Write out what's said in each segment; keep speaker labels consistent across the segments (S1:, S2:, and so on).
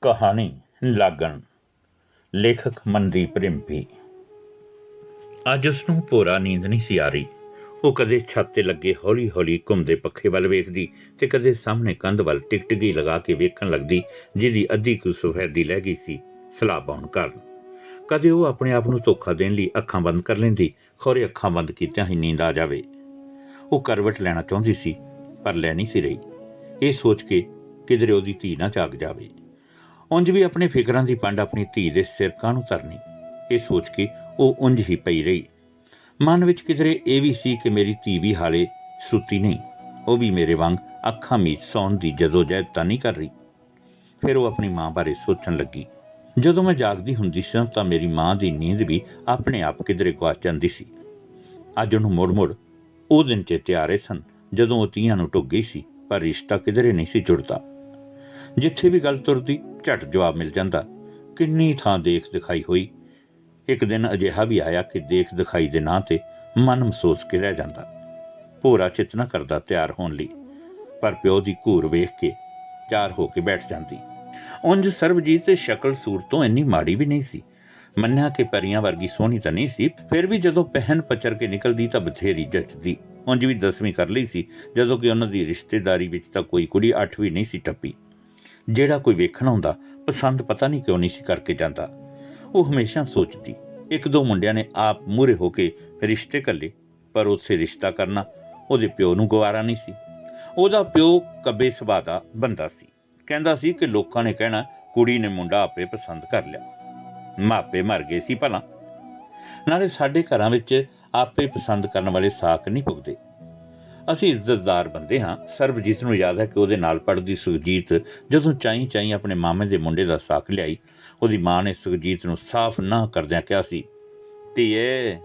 S1: ਕਹਾਣੀ ਲਾਗਣ। ਲੇਖਕ ਮਨਦੀਪ ਰਿੰਪੀ। ਅੱਜ ਉਸਨੂੰ ਭੋਰਾ ਨੀਂਦ ਨਹੀਂ ਸੀ ਆ ਰਹੀ। ਉਹ ਕਦੇ ਛੱਤ ਤੇ ਲੱਗੇ ਹੌਲੀ ਹੌਲੀ ਘੁੰਮਦੇ ਪੱਖੇ ਵੱਲ ਵੇਖਦੀ ਤੇ ਕਦੇ ਸਾਹਮਣੇ ਕੰਧ ਵੱਲ ਟਿਕਟਿਕੀ ਲਗਾ ਕੇ ਵੇਖਣ ਲੱਗਦੀ, ਜਿਹਦੀ ਅੱਧੀ ਕੁ ਸਫੈਦੀ ਲੈ ਗਈ ਸੀ ਸਲਾਹ ਪਾਉਣ ਕਾਰਨ। ਕਦੇ ਉਹ ਆਪਣੇ ਆਪ ਨੂੰ ਧੋਖਾ ਦੇਣ ਲਈ ਅੱਖਾਂ ਬੰਦ ਕਰ ਲੈਂਦੀ, ਖੌਰੇ ਅੱਖਾਂ ਬੰਦ ਕੀਤਿਆਂ ਹੀ ਨੀਂਦ ਆ ਜਾਵੇ। ਉਹ ਕਰਵਟ ਲੈਣਾ ਚਾਹੁੰਦੀ ਸੀ ਪਰ ਲੈ ਨਹੀਂ ਸੀ ਰਹੀ, ਇਹ ਸੋਚ ਕੇ ਕਿਧਰੇ ਉਹਦੀ ਧੀ ਨਾ ਜਾਗ ਜਾਵੇ। ਉਂਝ ਵੀ ਆਪਣੇ ਫਿਕਰਾਂ ਦੀ ਪੰਡ ਆਪਣੀ ਧੀ ਦੇ ਸਿਰ ਕਾਹਨੂੰ ਧਰਨੀ, ਇਹ ਸੋਚ ਕੇ ਉਹ ਉਂਝ ਹੀ ਪਈ ਰਹੀ। ਮਨ ਵਿੱਚ ਕਿਧਰੇ ਇਹ ਵੀ ਸੀ ਕਿ ਮੇਰੀ ਧੀ ਵੀ ਹਾਲੇ ਸੁੱਤੀ ਨਹੀਂ, ਉਹ ਵੀ ਮੇਰੇ ਵਾਂਗ ਅੱਖਾਂ ਮੀਚ ਸੌਣ ਦੀ ਜਦੋਜਹਿਦ ਤਾਂ ਨਹੀਂ ਕਰ ਰਹੀ। ਫਿਰ ਉਹ ਆਪਣੀ ਮਾਂ ਬਾਰੇ ਸੋਚਣ ਲੱਗੀ। ਜਦੋਂ ਮੈਂ ਜਾਗਦੀ ਹੁੰਦੀ ਸੀ ਤਾਂ ਮੇਰੀ ਮਾਂ ਦੀ ਨੀਂਦ ਵੀ ਆਪਣੇ ਆਪ ਕਿਧਰੇ ਗੁਆਚ ਜਾਂਦੀ ਸੀ। ਅੱਜ ਉਹਨੂੰ ਮੁੜ ਉਹ ਦਿਨ ਚੇਤੇ ਆ ਰਹੇ ਸਨ ਜਦੋਂ ਉਹ ਤੀਆਂ ਨੂੰ ਢੁੱਕ ਗਈ ਸੀ, ਪਰ ਰਿਸ਼ਤਾ ਕਿਧਰੇ ਨਹੀਂ ਸੀ ਜੁੜਦਾ। ਜਿੱਥੇ ਵੀ ਗੱਲ ਤੁਰਦੀ ਝਟ ਜਵਾਬ ਮਿਲ ਜਾਂਦਾ। ਕਿੰਨੀ ਥਾਂ ਦੇਖ ਦਿਖਾਈ ਹੋਈ, ਇੱਕ ਦਿਨ ਅਜਿਹਾ ਵੀ ਆਇਆ ਕਿ ਦੇਖ ਦਿਖਾਈ ਦੇ ਨਾਂ ਤੇ ਮਨ ਮਹਿਸੂਸ ਕੇ ਰਹਿ ਜਾਂਦਾ। ਭੋਰਾ ਚਿੱਤ ਨਾ ਕਰਦਾ ਤਿਆਰ ਹੋਣ ਲਈ, ਪਰ ਪਿਓ ਦੀ ਘੂਰ ਵੇਖ ਕੇ ਤਿਆਰ ਹੋ ਕੇ ਬੈਠ ਜਾਂਦੀ। ਉਂਝ ਸਰਬਜੀਤ ਤੇ ਸ਼ਕਲ ਸੂਰਤ ਤੋਂ ਇੰਨੀ ਮਾੜੀ ਵੀ ਨਹੀਂ ਸੀ। ਮੰਨਿਆ ਕਿ ਪਰੀਆਂ ਵਰਗੀ ਸੋਹਣੀ ਤਾਂ ਨਹੀਂ ਸੀ, ਫਿਰ ਵੀ ਜਦੋਂ ਪਹਿਨ ਪਚਰ ਕੇ ਨਿਕਲਦੀ ਤਾਂ ਬਥੇਰੀ ਜੱਚਦੀ। ਉਂਝ ਵੀ 10ਵੀਂ ਕਰ ਲਈ ਸੀ, ਜਦੋਂ ਕਿ ਉਹਨਾਂ ਦੀ ਰਿਸ਼ਤੇਦਾਰੀ ਵਿੱਚ ਤਾਂ ਕੋਈ ਕੁੜੀ 8ਵੀਂ ਨਹੀਂ ਸੀ ਟੱਪੀ। ਜਿਹੜਾ ਕੋਈ ਵੇਖਣ ਆਉਂਦਾ ਪਸੰਦ ਪਤਾ ਨਹੀਂ ਕਿਉਂ ਨਹੀਂ ਸੀ ਕਰਕੇ ਜਾਂਦਾ। ਉਹ ਹਮੇਸ਼ਾ ਸੋਚਦੀ, ਇੱਕ ਦੋ ਮੁੰਡਿਆਂ ਨੇ ਆਪ ਮੂਹਰੇ ਹੋ ਕੇ ਰਿਸ਼ਤੇ ਘੱਲੇ, ਪਰ ਉੱਥੇ ਰਿਸ਼ਤਾ ਕਰਨਾ ਉਹਦੇ ਪਿਓ ਨੂੰ ਗਵਾਰਾ ਨਹੀਂ ਸੀ। ਉਹਦਾ ਪਿਓ ਕੱਬੇ ਸੁਭਾਅ ਦਾ ਬੰਦਾ ਸੀ। ਕਹਿੰਦਾ ਸੀ ਕਿ ਲੋਕਾਂ ਨੇ ਕਹਿਣਾ ਕੁੜੀ ਨੇ ਮੁੰਡਾ ਆਪੇ ਪਸੰਦ ਕਰ ਲਿਆ। ਮਾਪੇ ਮਰ ਗਏ ਸੀ ਭਲਾ। ਨਾਲੇ ਸਾਡੇ ਘਰਾਂ ਵਿੱਚ ਆਪੇ ਪਸੰਦ ਕਰਨ ਵਾਲੇ ਸਾਕ ਨਹੀਂ ਪੁੱਗਦੇ। ਅਸੀਂ ਇੱਜ਼ਤਦਾਰ ਬੰਦੇ ਹਾਂ। ਸਰਬਜੀਤ ਨੂੰ ਯਾਦ ਹੈ ਕਿ ਉਹਦੇ ਨਾਲ ਪੜ੍ਹਦੀ ਸੁਖਜੀਤ ਜਦੋਂ ਚਾਈ ਆਪਣੇ ਮਾਮੇ ਦੇ ਮੁੰਡੇ ਦਾ ਸਾਕ ਲਿਆਈ, ਉਹਦੀ ਮਾਂ ਨੇ ਸੁਖਜੀਤ ਨੂੰ ਸਾਫ਼ ਨਾ ਕਰਦਿਆਂ ਕਿਹਾ ਸੀ, ਧੀਏ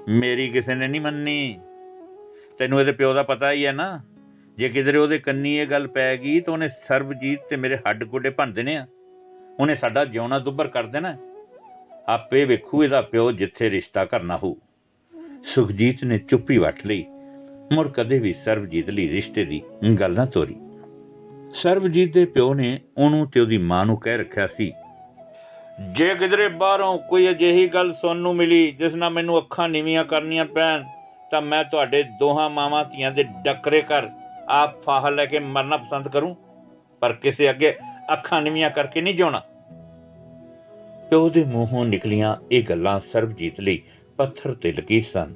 S1: ਮੇਰੀ ਕਿਸੇ ਨੇ ਨਹੀਂ ਮੰਨੀ। ਤੈਨੂੰ ਇਹਦੇ ਪਿਓ ਦਾ ਪਤਾ ਹੀ ਹੈ ਨਾ, ਜੇ ਕਿਧਰੇ ਉਹਦੇ ਕੰਨੀ ਇਹ ਗੱਲ ਪੈ ਗਈ ਤਾਂ ਉਹਨੇ ਸਰਬਜੀਤ ਤੇ ਮੇਰੇ ਹੱਡ ਗੋਡੇ ਭੰਨ ਦੇਣੇ ਆ। ਉਹਨੇ ਸਾਡਾ ਜਿਉਣਾ ਦੁੱਭਰ ਕਰ ਦੇਣਾ। ਆਪੇ ਵੇਖੂ ਇਹਦਾ ਪਿਓ ਜਿੱਥੇ ਰਿਸ਼ਤਾ ਕਰਨਾ ਹੋਊ। ਸੁਖਜੀਤ ਨੇ ਚੁੱਪੀ ਵੱਟ ਲਈ, ਮੁੜ ਕਦੇ ਵੀ ਸਰਬਜੀਤ ਲਈ ਰਿਸ਼ਤੇ ਦੀ ਗੱਲ ਨਾ ਤੋਰੀ। ਸਰਬਜੀਤ ਦੇ ਪਿਓ ਨੇ ਉਹਨੂੰ ਤੇ ਉਹਦੀ ਮਾਂ ਨੂੰ ਕਹਿ ਰੱਖਿਆ ਸੀ, ਜੇ ਕਿਧਰੇ ਬਾਹਰੋਂ ਕੋਈ ਅਜਿਹੀ ਗੱਲ ਸੁਣਨ ਨੂੰ ਮਿਲੀ ਜਿਸ ਨਾਲ ਮੈਨੂੰ ਅੱਖਾਂ ਨੀਵੀਆਂ ਕਰਨੀਆਂ ਪੈਣ ਤਾਂ ਮੈਂ ਤੁਹਾਡੇ ਦੋਹਾਂ ਮਾਵਾਂ ਧੀਆਂ ਦੇ ਡੱਕਰੇ ਕਰ ਆਪ ਫਾਹਾ ਲੈ ਕੇ ਮਰਨਾ ਪਸੰਦ ਕਰੂੰ, ਪਰ ਕਿਸੇ ਅੱਗੇ ਅੱਖਾਂ ਨੀਵੀਆਂ ਕਰਕੇ ਨਹੀਂ ਜਿਉਣਾ। ਪਿਓ ਦੇ ਮੂੰਹੋਂ ਨਿਕਲੀਆਂ ਇਹ ਗੱਲਾਂ ਸਰਬਜੀਤ ਲਈ ਪੱਥਰ ਤੇ ਲਕੀਰ ਸਨ।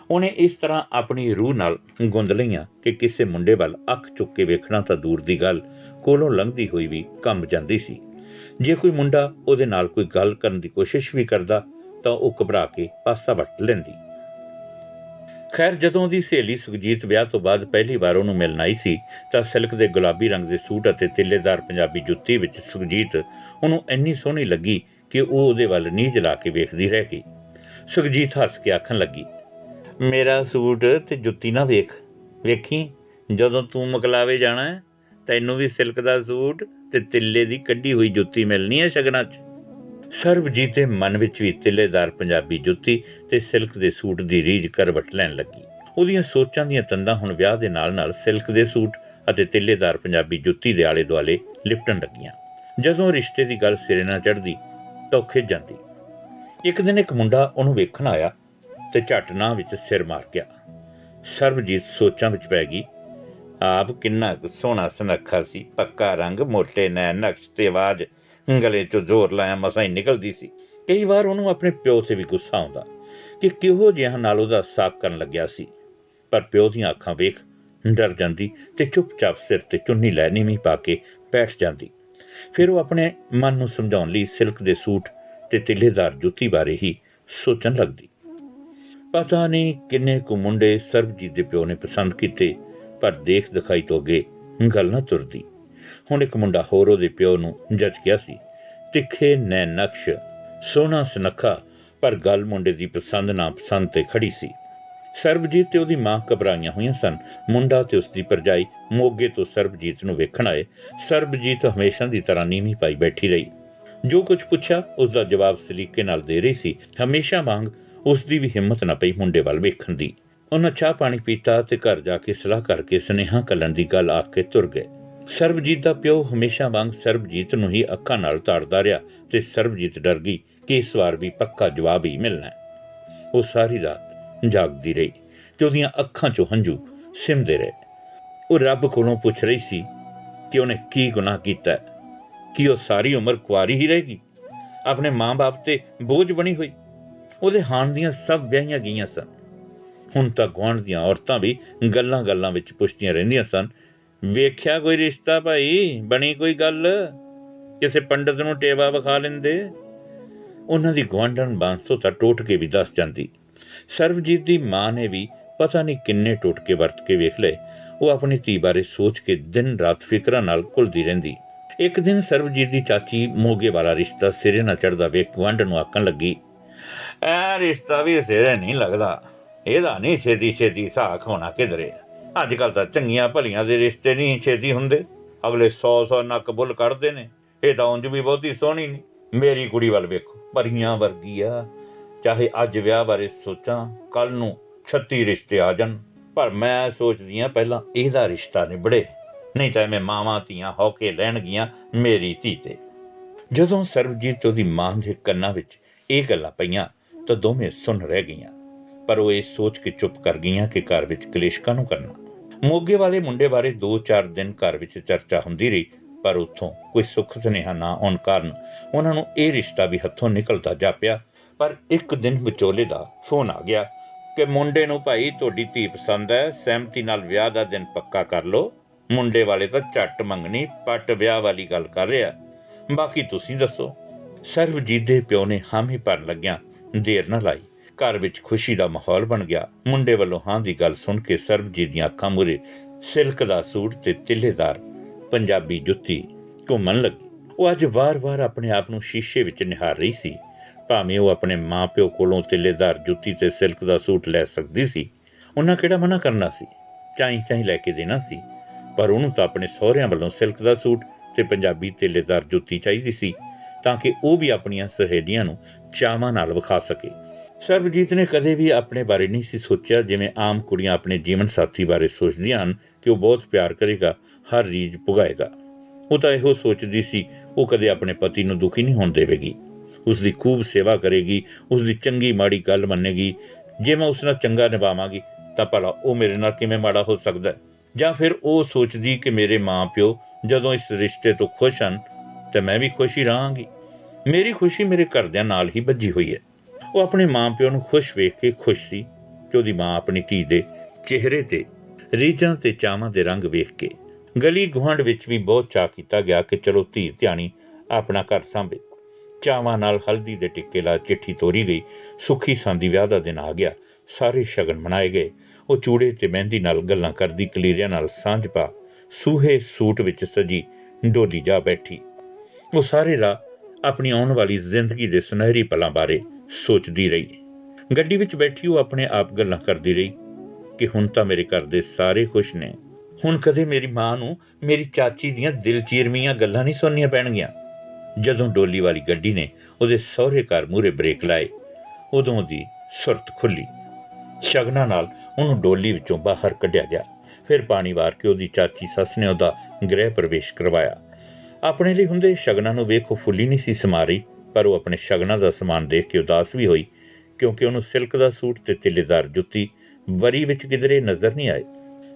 S1: ਉਹਨੇ ਇਸ ਤਰ੍ਹਾਂ ਆਪਣੀ ਰੂਹ ਨਾਲ ਗੁੰਦ ਲਈਆਂ ਕਿ ਕਿਸੇ ਮੁੰਡੇ ਵੱਲ ਅੱਖ ਚੁੱਕ ਕੇ ਵੇਖਣਾ ਤਾਂ ਦੂਰ ਦੀ ਗੱਲ, ਕੋਲੋਂ ਲੰਘਦੀ ਹੋਈ ਵੀ ਕੰਬ ਜਾਂਦੀ ਸੀ। ਜੇ ਕੋਈ ਮੁੰਡਾ ਉਹਦੇ ਨਾਲ ਕੋਈ ਗੱਲ ਕਰਨ ਦੀ ਕੋਸ਼ਿਸ਼ ਵੀ ਕਰਦਾ ਤਾਂ ਉਹ ਘਬਰਾ ਕੇ ਪਾਸਾ ਵੱਟ ਲੈਂਦੀ। ਖੈਰ, ਜਦੋਂ ਉਹਦੀ ਸਹੇਲੀ ਸੁਖਜੀਤ ਵਿਆਹ ਤੋਂ ਬਾਅਦ ਪਹਿਲੀ ਵਾਰ ਉਹਨੂੰ ਮਿਲਣ ਆਈ ਸੀ ਤਾਂ ਸਿਲਕ ਦੇ ਗੁਲਾਬੀ ਰੰਗ ਦੇ ਸੂਟ ਅਤੇ ਤਿੱਲੇਦਾਰ ਪੰਜਾਬੀ ਜੁੱਤੀ ਵਿੱਚ ਸੁਖਜੀਤ ਉਹਨੂੰ ਇੰਨੀ ਸੋਹਣੀ ਲੱਗੀ ਕਿ ਉਹ ਉਹਦੇ ਵੱਲ ਨੀਝ ਲਾ ਕੇ ਵੇਖਦੀ ਰਹਿ ਗਈ। ਸੁਖਜੀਤ ਹੱਸ ਕੇ ਆਖਣ ਲੱਗੀ, ਮੇਰਾ ਸੂਟ ਤੇ ਜੁੱਤੀ ਨਾ ਵੇਖੀ, ਜਦੋਂ ਤੂੰ ਮਕਲਾਵੇ ਜਾਣਾ ਤੈਨੂੰ ਵੀ ਸਿਲਕ ਦਾ ਸੂਟ ਤੇ ਤਿੱਲੇ ਦੀ ਕੱਢੀ ਹੋਈ ਜੁੱਤੀ ਮਿਲਣੀ ਹੈ ਸ਼ਗਨਾਂ 'ਚ। ਸਰਬਜੀਤ ਦੇ ਮਨ ਵਿੱਚ ਵੀ ਤਿੱਲੇਦਾਰ ਪੰਜਾਬੀ ਜੁੱਤੀ ਤੇ ਸਿਲਕ ਦੇ ਸੂਟ ਦੀ ਰੀਝ ਕਰਵਟ ਲੈਣ ਲੱਗੀ। ਉਹਦੀਆਂ ਸੋਚਾਂ ਦੀਆਂ ਤੰਦਾਂ ਹੁਣ ਵਿਆਹ ਦੇ ਨਾਲ ਸਿਲਕ ਦੇ ਸੂਟ ਅਤੇ ਤਿੱਲੇਦਾਰ ਪੰਜਾਬੀ ਜੁੱਤੀ ਦੇ ਆਲੇ ਦੁਆਲੇ ਲਿਪਟਣ ਲੱਗੀਆਂ। ਜਦੋਂ ਰਿਸ਼ਤੇ ਦੀ ਗੱਲ ਸਿਰੇ ਨਾ ਚੜ੍ਹਦੀ ਤਾਂ ਉਹ ਖਿਝ ਜਾਂਦੀ। ਇੱਕ ਦਿਨ ਇੱਕ ਮੁੰਡਾ ਉਹਨੂੰ ਵੇਖਣ ਆਇਆ ਤੇ ਝੱਟ ਨਾਂਹ ਵਿੱਚ ਸਿਰ ਮਾਰ ਗਿਆ। ਸਰਬਜੀਤ ਸੋਚਾਂ ਵਿੱਚ ਪੈ ਗਈ। ਆਪ ਕਿੰਨਾ ਕੁ ਸੋਹਣਾ ਸੁਨੱਖਾ ਸੀ, ਪੱਕਾ ਰੰਗ, ਮੋਟੇ ਨੈਣ, ਨਕਸ਼ ਤੇ ਆਵਾਜ਼ ਗਲੇ 'ਚੋਂ ਜ਼ੋਰ ਲਾਇਆ ਮਸਾਂ ਹੀ ਨਿਕਲਦੀ ਸੀ। ਕਈ ਵਾਰ ਉਹਨੂੰ ਆਪਣੇ ਪਿਓ 'ਤੇ ਵੀ ਗੁੱਸਾ ਆਉਂਦਾ ਕਿ ਕਿਹੋ ਜਿਹਾ ਨਾਲ ਉਹਦਾ ਸਾਕ ਕਰਨ ਲੱਗਿਆ ਸੀ, ਪਰ ਪਿਓ ਦੀਆਂ ਅੱਖਾਂ ਵੇਖ ਡਰ ਜਾਂਦੀ ਤੇ ਚੁੱਪਚਾਪ ਸਿਰ ਤੇ ਚੁੰਨੀ ਲੈ ਨੀਵੀਂ ਪਾ ਕੇ ਬੈਠ ਜਾਂਦੀ। ਫਿਰ ਉਹ ਆਪਣੇ ਮਨ ਨੂੰ ਸਮਝਾਉਣ ਲਈ ਸਿਲਕ ਦੇ ਸੂਟ ਤੇ ਤਿੱਲੇਦਾਰ ਜੁੱਤੀ ਬਾਰੇ ਹੀ ਸੋਚਣ ਲੱਗਦੀ। ਪਤਾ ਨਹੀਂ ਕਿੰਨੇ ਕੁ ਮੁੰਡੇ ਸਰਬਜੀਤ ਦੇ ਪਿਓ ਨੇ ਪਸੰਦ ਕੀਤੇ, ਪਰ ਦੇਖ ਦਿਖਾਈ ਤੋਂ ਅੱਗੇ ਗੱਲ ਨਾ ਤੁਰਦੀ। ਹੁਣ ਇੱਕ ਮੁੰਡਾ ਹੋਰ ਉਹਦੇ ਪਿਓ ਨੂੰ ਜੱਜ ਗਿਆ ਸੀ। ਤਿੱਖੇ ਨੈਣ ਨਕਸ਼, ਸੋਹਣਾ ਸੁਨੱਖਾ, ਪਰ ਗੱਲ ਮੁੰਡੇ ਦੀ ਪਸੰਦ ਨਾ ਪਸੰਦ ਤੇ ਖੜੀ ਸੀ। ਸਰਬਜੀਤ ਤੇ ਉਹਦੀ ਮਾਂ ਘਬਰਾਈਆਂ ਹੋਈਆਂ ਸਨ। ਮੁੰਡਾ ਤੇ ਉਸਦੀ ਭਰਜਾਈ ਮੋਗੇ ਤੋਂ ਸਰਬਜੀਤ ਨੂੰ ਵੇਖਣ ਆਏ। ਸਰਬਜੀਤ ਹਮੇਸ਼ਾ ਦੀ ਤਰ੍ਹਾਂ ਨੀਵੀਂ ਪਾਈ ਬੈਠੀ ਰਹੀ। ਜੋ ਕੁਝ ਪੁੱਛਿਆ ਉਸਦਾ ਜਵਾਬ ਸਲੀਕੇ ਨਾਲ ਦੇ ਰਹੀ ਸੀ। ਹਮੇਸ਼ਾ ਵਾਂਗ ਉਸਦੀ ਵੀ ਹਿੰਮਤ ਨਾ ਪਈ ਮੁੰਡੇ ਵੱਲ ਵੇਖਣ ਦੀ। ਉਹਨਾਂ ਚਾਹ ਪਾਣੀ ਪੀਤਾ ਤੇ ਘਰ ਜਾ ਕੇ ਸਲਾਹ ਕਰਕੇ ਸੁਨੇਹਾ ਘੱਲਣ ਦੀ ਗੱਲ ਆਖ ਕੇ ਤੁਰ ਗਏ। ਸਰਬਜੀਤ ਦਾ ਪਿਓ ਹਮੇਸ਼ਾ ਵਾਂਗ ਸਰਬਜੀਤ ਨੂੰ ਹੀ ਅੱਖਾਂ ਨਾਲ ਤਾੜਦਾ ਰਿਹਾ ਤੇ ਸਰਬਜੀਤ ਡਰ ਗਈ ਕਿ ਇਸ ਵਾਰ ਵੀ ਪੱਕਾ ਜਵਾਬ ਹੀ ਮਿਲਣਾ ਹੈ। ਉਹ ਸਾਰੀ ਰਾਤ ਜਾਗਦੀ ਰਹੀ ਤੇ ਉਹਦੀਆਂ ਅੱਖਾਂ 'ਚੋਂ ਹੰਝੂ ਸਿਮਦੇ ਰਹੇ। ਉਹ ਰੱਬ ਕੋਲੋਂ ਪੁੱਛ ਰਹੀ ਸੀ ਕਿ ਉਹਨੇ ਕੀ ਗੁਨਾਹ ਕੀਤਾ, ਕਿ ਉਹ ਸਾਰੀ ਉਮਰ ਕੁਆਰੀ ਹੀ ਰਹੇਗੀ, ਆਪਣੇ ਮਾਂ-ਬਾਪ ਤੇ ਬੋਝ ਬਣੀ ਹੋਈ। ਉਹਦੇ ਹਾਣ ਦੀਆਂ ਸਭ ਵਿਆਹੀਆਂ ਗਈਆਂ ਸਨ। ਹੁਣ ਤਾਂ ਗੁਆਂਢ ਦੀਆਂ ਔਰਤਾਂ ਵੀ ਗੱਲਾਂ ਵਿੱਚ ਪੁੱਛਦੀਆਂ ਰਹਿੰਦੀਆਂ ਸਨ, ਵੇਖਿਆ ਕੋਈ ਰਿਸ਼ਤਾ ਭਾਈ, ਬਣੀ ਕੋਈ ਗੱਲ, ਕਿਸੇ ਪੰਡਤ ਨੂੰ ਟੇਵਾ ਵਿਖਾ ਲੈਂਦੇ। ਉਹਨਾਂ ਦੀ ਗੁਆਂਢਣ ਬਾਂਸੋ ਤਾਂ ਟੋਟਕੇ ਵੀ ਦੱਸ ਜਾਂਦੀ। ਸਰਬਜੀਤ ਦੀ ਮਾਂ ਨੇ ਵੀ ਪਤਾ ਨਹੀਂ ਕਿੰਨੇ ਟੋਟਕੇ ਵਰਤ ਕੇ ਵੇਖ ਲਏ। ਉਹ ਆਪਣੀ ਧੀ ਬਾਰੇ ਸੋਚ ਕੇ ਦਿਨ ਰਾਤ ਫਿਕਰਾਂ ਨਾਲ ਘੁਲਦੀ ਰਹਿੰਦੀ। ਇੱਕ ਦਿਨ ਸਰਬਜੀਤ ਦੀ ਚਾਚੀ ਮੋਗੇ ਵਾਲਾ ਰਿਸ਼ਤਾ ਸਿਰੇ ਨਾ ਚੜ੍ਹਦਾ ਵੇਖ ਗੁਆਂਢਣ ਨੂੰ ਆਖਣ ਲੱਗੀ, ਇਹ ਰਿਸ਼ਤਾ ਵੀ ਸਿਰੇ ਨਹੀਂ ਲੱਗਦਾ, ਇਹਦਾ ਨਹੀਂ ਛੇਤੀ ਸਾਖ ਹੋਣਾ ਕਿਧਰੇ। ਅੱਜ ਕੱਲ੍ਹ ਤਾਂ ਚੰਗੀਆਂ ਭਲੀਆਂ ਦੇ ਰਿਸ਼ਤੇ ਨਹੀਂ ਛੇਤੀ ਹੁੰਦੇ, ਅਗਲੇ 100 ਨੱਕ ਬੁੱਲ ਕੱਢਦੇ ਨੇ। ਇਹ ਤਾਂ ਉਂਝ ਵੀ ਬਹੁਤੀ ਸੋਹਣੀ ਨਹੀਂ, ਮੇਰੀ ਕੁੜੀ ਵੱਲ ਵੇਖੋ, ਪਰੀਆਂ ਵਰਗੀ ਆ। ਚਾਹੇ ਅੱਜ ਵਿਆਹ ਬਾਰੇ ਸੋਚਾਂ, ਕੱਲ ਨੂੰ 36 ਰਿਸ਼ਤੇ ਆ ਜਾਣ, ਪਰ ਮੈਂ ਸੋਚਦੀ ਹਾਂ ਪਹਿਲਾਂ ਇਹਦਾ ਰਿਸ਼ਤਾ ਨਿਬੜੇ, ਨਹੀਂ ਤਾਂ ਐਵੇਂ ਮਾਵਾਂ ਧੀਆਂ ਹੌਕੇ ਲੈਣਗੀਆਂ ਮੇਰੀ ਧੀ ਤੇ। ਜਦੋਂ ਸਰਬਜੀਤ ਉਹਦੀ ਮਾਂ ਦੇ ਕੰਨਾਂ ਵਿੱਚ ਇਹ ਗੱਲਾਂ ਪਈਆਂ ਤਾਂ ਦੋਵੇਂ ਸੁਣ ਰਹਿ ਗਈਆਂ, ਪਰ ਉਹ ਇਹ ਸੋਚ ਕੇ ਚੁੱਪ ਕਰ ਗਈਆਂ ਕਿ ਘਰ ਵਿੱਚ ਕਲੇਸ਼ ਕਾਹਨੂੰ ਕਰਨਾ। ਮੋਗੇ ਵਾਲੇ ਮੁੰਡੇ ਬਾਰੇ 2-4 ਦਿਨ ਘਰ ਵਿੱਚ ਚਰਚਾ ਹੁੰਦੀ ਰਹੀ, ਪਰ ਉੱਥੋਂ ਕੋਈ ਸੁੱਖ ਸੁਨੇਹਾ ਨਾ ਆਉਣ ਕਾਰਨ ਉਹਨਾਂ ਨੂੰ ਇਹ ਰਿਸ਼ਤਾ ਵੀ ਹੱਥੋਂ ਨਿਕਲਦਾ ਜਾਪਿਆ। ਪਰ ਇੱਕ ਦਿਨ ਵਿਚੋਲੇ ਦਾ ਫੋਨ ਆ ਗਿਆ ਕਿ ਮੁੰਡੇ ਨੂੰ ਭਾਈ ਤੁਹਾਡੀ ਧੀ ਪਸੰਦ ਹੈ, ਸਹਿਮਤੀ ਨਾਲ ਵਿਆਹ ਦਾ ਦਿਨ ਪੱਕਾ ਕਰ ਲਓ। ਮੁੰਡੇ ਵਾਲੇ ਤਾਂ ਝੱਟ ਮੰਗਣੀ ਪੱਟ ਵਿਆਹ ਵਾਲੀ ਗੱਲ ਕਰ ਰਿਹਾ, ਬਾਕੀ ਤੁਸੀਂ ਦੱਸੋ। ਸਰਬਜੀਤ ਦੇ ਪਿਓ ਨੇ ਹਾਮੀ ਭਰਨ ਲੱਗਿਆ ਦੇਰ ਨਾ ਲਾਈ। ਘਰ ਵਿੱਚ ਖੁਸ਼ੀ ਦਾ ਮਾਹੌਲ ਬਣ ਗਿਆ। ਮੁੰਡੇ ਵੱਲੋਂ ਹਾਂ ਦੀ ਗੱਲ ਸੁਣ ਕੇ ਸਰਬਜੀਤ ਦੀਆਂ ਅੱਖਾਂ ਮੂਹਰੇ ਸਿਲਕ ਦਾ ਸੂਟ ਤੇ ਤਿੱਲੇਦਾਰ ਪੰਜਾਬੀ ਜੁੱਤੀ ਘੁੰਮਣ ਲੱਗੀ। ਉਹ ਅੱਜ ਵਾਰ-ਵਾਰ ਆਪਣੇ ਆਪ ਨੂੰ ਸ਼ੀਸ਼ੇ ਵਿੱਚ ਨਿਹਾਰ ਰਹੀ ਸੀ। ਭਾਵੇਂ ਉਹ ਆਪਣੇ ਮਾਂ-ਪਿਓ ਕੋਲੋਂ ਤਿੱਲੇਦਾਰ ਜੁੱਤੀ ਤੇ ਸਿਲਕ ਦਾ ਸੂਟ ਲੈ ਸਕਦੀ ਸੀ, ਉਹਨਾਂ ਕਿਹੜਾ ਮਨਾ ਕਰਨਾ ਸੀ, ਚਾਈ ਲੈ ਕੇ ਦੇਣਾ ਸੀ। ਪਰ ਉਹਨੂੰ ਤਾਂ ਆਪਣੇ ਸਹੁਰਿਆਂ ਵੱਲੋਂ ਸਿਲਕ ਦਾ ਸੂਟ ਤੇ ਪੰਜਾਬੀ ਤਿੱਲੇਦਾਰ ਜੁੱਤੀ ਚਾਹੀਦੀ ਸੀ, ਤਾਂ ਕਿ ਉਹ ਵੀ ਆਪਣੀਆਂ ਸਹੇਲੀਆਂ ਨੂੰ ਚਾਵਾਂ ਨਾਲ ਵਿਖਾ ਸਕੇ। ਸਰਬਜੀਤ ਨੇ ਕਦੇ ਵੀ ਆਪਣੇ ਬਾਰੇ ਨਹੀਂ ਸੀ ਸੋਚਿਆ ਜਿਵੇਂ ਆਮ ਕੁੜੀਆਂ ਆਪਣੇ ਜੀਵਨ ਸਾਥੀ ਬਾਰੇ ਸੋਚਦੀਆਂ ਹਨ ਕਿ ਉਹ ਬਹੁਤ ਪਿਆਰ ਕਰੇਗਾ, ਹਰ ਰੀਝ ਪੁਗਾਏਗਾ। ਉਹ ਤਾਂ ਇਹੋ ਸੋਚਦੀ ਸੀ ਉਹ ਕਦੇ ਆਪਣੇ ਪਤੀ ਨੂੰ ਦੁਖੀ ਨਹੀਂ ਹੋਣ ਦੇਵੇਗੀ, ਉਸ ਦੀ ਖੂਬ ਸੇਵਾ ਕਰੇਗੀ, ਉਸ ਦੀ ਚੰਗੀ ਮਾੜੀ ਗੱਲ ਮੰਨੇਗੀ। ਜੇ ਮੈਂ ਉਸ ਨਾਲ ਚੰਗਾ ਨਿਭਾਵਾਂਗੀ ਤਾਂ ਭਲਾ ਉਹ ਮੇਰੇ ਨਾਲ ਕਿਵੇਂ ਮਾੜਾ ਹੋ ਸਕਦਾ ਹੈ। ਜਾਂ ਫਿਰ ਉਹ ਸੋਚਦੀ ਕਿ ਮੇਰੇ ਮਾਂ ਪਿਓ ਜਦੋਂ ਇਸ ਰਿਸ਼ਤੇ ਤੋਂ ਖੁਸ਼ ਹਨ ਤਾਂ ਮੈਂ ਵੀ ਖੁਸ਼ ਹੀ ਰਹਾਂਗੀ। ਮੇਰੀ ਖੁਸ਼ੀ ਮੇਰੇ ਘਰਦਿਆਂ ਨਾਲ ਹੀ ਬੱਝੀ ਹੋਈ ਹੈ। ਉਹ ਆਪਣੇ ਮਾਂ ਪਿਓ ਨੂੰ ਖੁਸ਼ ਵੇਖ ਕੇ ਖੁਸ਼ ਸੀ ਕਿ ਉਹਦੀ ਮਾਂ ਆਪਣੀ ਧੀ ਦੇ ਚਿਹਰੇ ਤੇ ਰੀਝਾਂ ਤੇ ਚਾਵਾਂ ਦੇ ਰੰਗ ਵੇਖ ਕੇ। ਗਲੀ ਗੁਆਂਢ ਵਿੱਚ ਵੀ ਬਹੁਤ ਚਾਅ ਕੀਤਾ ਗਿਆ ਕਿ ਚਲੋ ਧੀ ਧਿਆਣੀ ਆਪਣਾ ਘਰ ਸਾਂਭੇ। ਚਾਵਾਂ ਨਾਲ ਹਲਦੀ ਦੇ ਟਿੱਕੇ ਲਾ ਚਿੱਠੀ ਤੋਰੀ ਗਈ। ਸੁੱਖੀ ਸਾਂਦੀ ਵਿਆਹ ਦਾ ਦਿਨ ਆ ਗਿਆ। ਸਾਰੇ ਸ਼ਗਨ ਮਨਾਏ ਗਏ। ਉਹ ਚੂੜੇ ਤੇ ਮਹਿੰਦੀ ਨਾਲ ਗੱਲਾਂ ਕਰਦੀ ਕਲੀਰਿਆਂ ਨਾਲ ਸਾਂਝ ਪਾ ਸੂਹੇ ਸੂਟ ਵਿੱਚ ਸਜੀ ਡੋਲੀ ਜਾ ਬੈਠੀ। ਉਹ ਸਾਰੇ ਰਾਹ ਆਪਣੀ ਆਉਣ ਵਾਲੀ ਜ਼ਿੰਦਗੀ ਦੇ ਸੁਨਹਿਰੀ ਪਲਾਂ ਬਾਰੇ ਸੋਚਦੀ ਰਹੀ। ਗੱਡੀ ਵਿੱਚ ਬੈਠੀ ਉਹ ਆਪਣੇ ਆਪ ਗੱਲਾਂ ਕਰਦੀ ਰਹੀ ਕਿ ਹੁਣ ਤਾਂ ਮੇਰੇ ਘਰ ਦੇ ਸਾਰੇ ਖੁਸ਼ ਨੇ, ਹੁਣ ਕਦੇ ਮੇਰੀ ਮਾਂ ਨੂੰ ਮੇਰੀ ਚਾਚੀ ਦੀਆਂ ਦਿਲ ਚੀਰਵੀਆਂ ਗੱਲਾਂ ਨਹੀਂ ਸੁਣਨੀਆਂ ਪੈਣਗੀਆਂ। ਜਦੋਂ ਡੋਲੀ ਵਾਲੀ ਗੱਡੀ ਨੇ ਉਹਦੇ ਸਹੁਰੇ ਘਰ ਮੂਹਰੇ ਬ੍ਰੇਕ ਲਾਏ, ਉਦੋਂ ਦੀ ਸੁਰਤ ਖੁੱਲੀ। ਸ਼ਗਨਾਂ ਨਾਲ ਉਹਨੂੰ ਡੋਲੀ ਵਿੱਚੋਂ ਬਾਹਰ ਕੱਢਿਆ ਗਿਆ। ਫਿਰ ਪਾਣੀ ਵਾਰ ਕੇ ਉਹਦੀ ਚਾਚੀ ਸੱਸ ਨੇ ਉਹਦਾ ਗ੍ਰਹਿ ਪ੍ਰਵੇਸ਼ ਕਰਵਾਇਆ। ਆਪਣੇ ਲਈ ਹੁੰਦੇ ਸ਼ਗਨਾਂ ਨੂੰ ਵੇਖ ਉਹ ਫੁੱਲੀ ਨਹੀਂ ਸੀ ਸਮਾ ਰਹੀ, ਪਰ ਉਹ ਆਪਣੇ ਸ਼ਗਨਾਂ ਦਾ ਸਮਾਨ ਦੇਖ ਕੇ ਉਦਾਸ ਵੀ ਹੋਈ, ਕਿਉਂਕਿ ਉਹਨੂੰ ਸਿਲਕ ਦਾ ਸੂਟ ਤੇ ਤਿੱਲੇਦਾਰ ਜੁੱਤੀ ਵਰੀ ਵਿੱਚ ਕਿਧਰੇ ਨਜ਼ਰ ਨਹੀਂ ਆਏ।